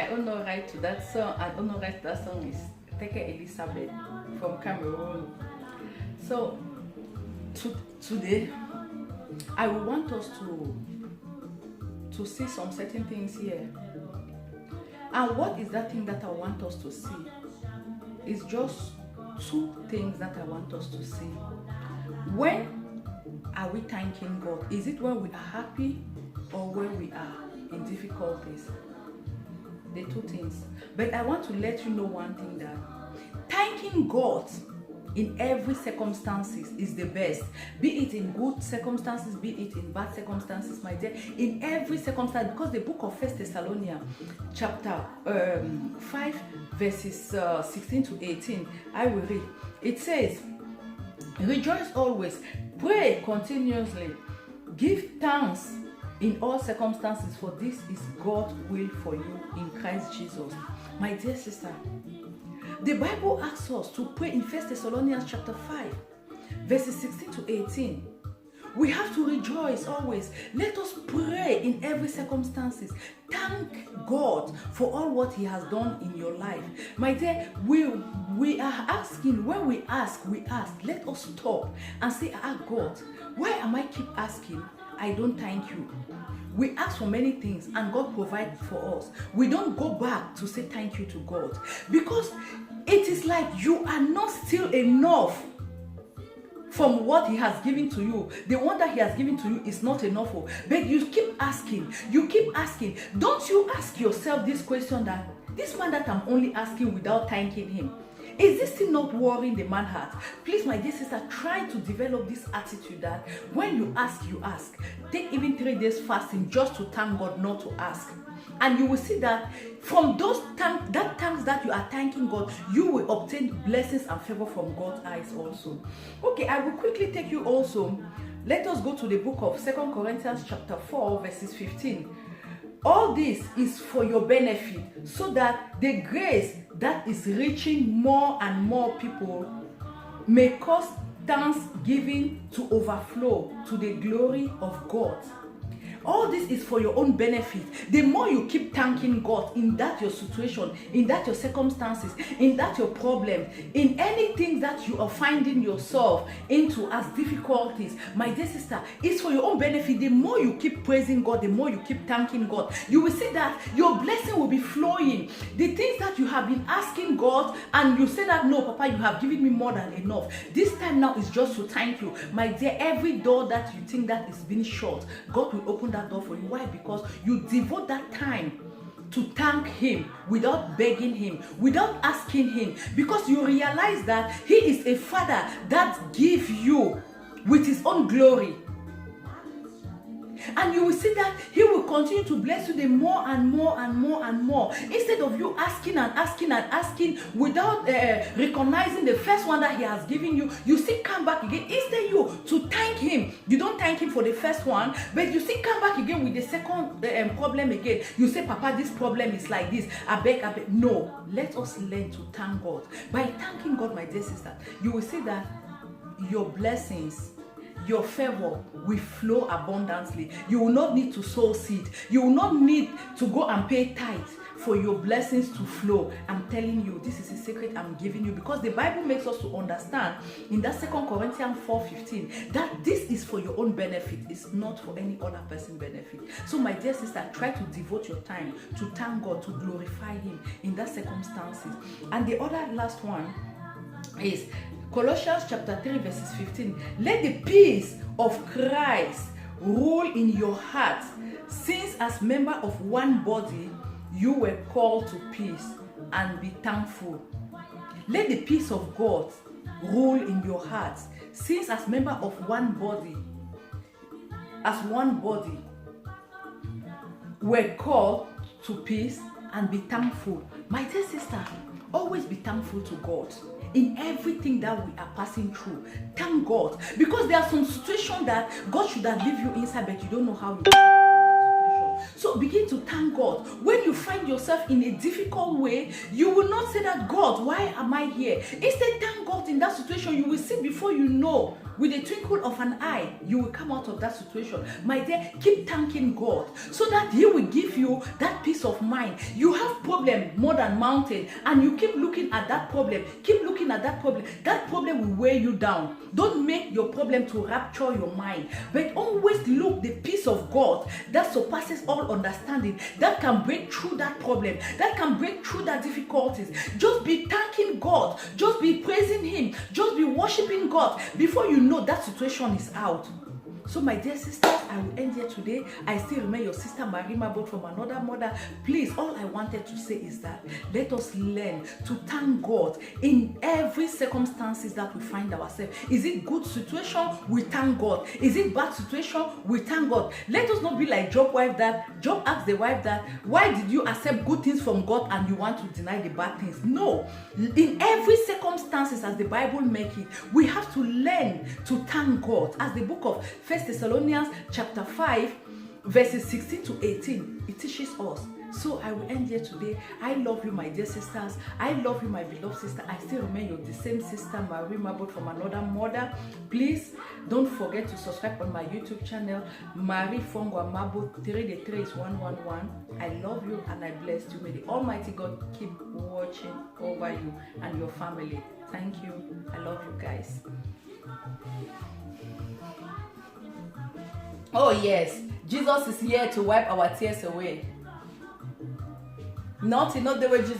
I honor right to that song. I honor right to that song is Teke Elizabeth from Cameroon. So today I will want us to see some certain things here. And what is that thing that I want us to see? It's just two things that I want us to see. When are we thanking God? Is it when we are happy or when we are in difficulties? The two things. But I want to let you know one thing, that thanking God in every circumstances is the best. Be it in good circumstances, be it in bad circumstances, my dear. In every circumstance, because the book of 1 Thessalonians chapter 5 verses 16 to 18, I will read. It says, rejoice always, pray continuously, give thanks in all circumstances, for this is God's will for you in Christ Jesus. My dear sister, the Bible asks us to pray in 1 Thessalonians chapter 5, verses 16 to 18. We have to rejoice always. Let us pray in every circumstances. Thank God for all what He has done in your life. My dear, we are asking, when we ask, let us stop and say, God, why am I keep asking? I don't thank you. We ask for many things and God provides for us. We don't go back to say thank you to God, because it is like you are not still enough from what He has given to you. The one that He has given to you is not enough. But you keep asking. Don't you ask yourself this question, that this man that I'm only asking without thanking him, is this still not worrying the man's heart? Please, my dear sister, try to develop this attitude that when you ask, you ask. Take even 3 days fasting just to thank God, not to ask. And you will see that from those thanks that you are thanking God, you will obtain blessings and favor from God's eyes also. Okay, I will quickly take you also. Let us go to the book of 2 Corinthians chapter 4, verses 15. All this is for your benefit, so that the grace that is reaching more and more people may cause thanksgiving to overflow to the glory of God. All this is for your own benefit. The more you keep thanking God in that your situation, in that your circumstances, in that your problem, in anything that you are finding yourself into as difficulties, my dear sister, it's for your own benefit. The more you keep praising God, the more you keep thanking God, you will see that your blessing will be flowing. The things that you have been asking God, and you say that, no, Papa, you have given me more than enough. This time now is just to thank you. My dear, every door that you think that is being shut, God will open that door for you. Why? Because you devote that time to thank Him without begging Him, without asking Him, because you realize that He is a Father that gives you with His own glory. And you will see that He will continue to bless you the more and more and more and more. Instead of you asking and asking and asking without recognizing the first one that He has given you, you still come back again. Instead you to thank Him, you don't thank Him for the first one, but you still come back again with the second problem again. You say, Papa, this problem is like this. I beg. No, let us learn to thank God. By thanking God, my dear sister, you will see that your blessings, your favor will flow abundantly. You will not need to sow seed. You will not need to go and pay tithe for your blessings to flow. I'm telling you, this is a secret I'm giving you, because the Bible makes us to understand in that 2 Corinthians 4:15 that this is for your own benefit. It's not for any other person's benefit. So my dear sister, try to devote your time to thank God, to glorify Him in that circumstances. And the other last one is Colossians chapter 3 verses 15. Let the peace of Christ rule in your hearts, since as member of one body you were called to peace, and be thankful. Let the peace of God rule in your hearts, since as member of one body, we're called to peace, and be thankful. My dear sister, always be thankful to God in everything that we are passing through. Thank God, because there are some situations that God should have leave you inside, but you don't know how you So begin to thank God. When you find yourself in a difficult way, you will not say that, God, why am I here? Instead, thank God in that situation. You will see before you know, with a twinkle of an eye, you will come out of that situation. My dear, keep thanking God so that He will give you that peace of mind. You have problem more than mountain, and you keep looking at that problem. Keep looking at that problem. That problem will weigh you down. Don't make your problem to rapture your mind, but always look the peace of God that surpasses all understanding, that can break through that problem, that can break through that difficulties. Just be thanking God. Just be praising Him. Just be worshiping God. Before you know, that situation is out. So my dear sisters, I will end here today. I still remain your sister Marie Mabot from another mother. Please, all I wanted to say is that let us learn to thank God in every circumstances that we find ourselves. Is it good situation? We thank God. Is it bad situation? We thank God. Let us not be like Job wife that Job asked the wife that, why did you accept good things from God and you want to deny the bad things? No. In every circumstances, as the Bible make it, we have to learn to thank God. As the book of 1 Thessalonians chapter 5 verses 16 to 18, it teaches us. So I will end here today. I love you, my dear sisters. I love you, my beloved sister. I still remain your the same sister, Marie Mabot from another mother. Please don't forget to subscribe on my YouTube channel, Marie Fongwa Mabot. 3 the 3 is 111. I love you and I bless you. May the Almighty God keep watching over you and your family. Thank you. I love you guys. Oh yes, Jesus is here to wipe our tears away. Not the way Jesus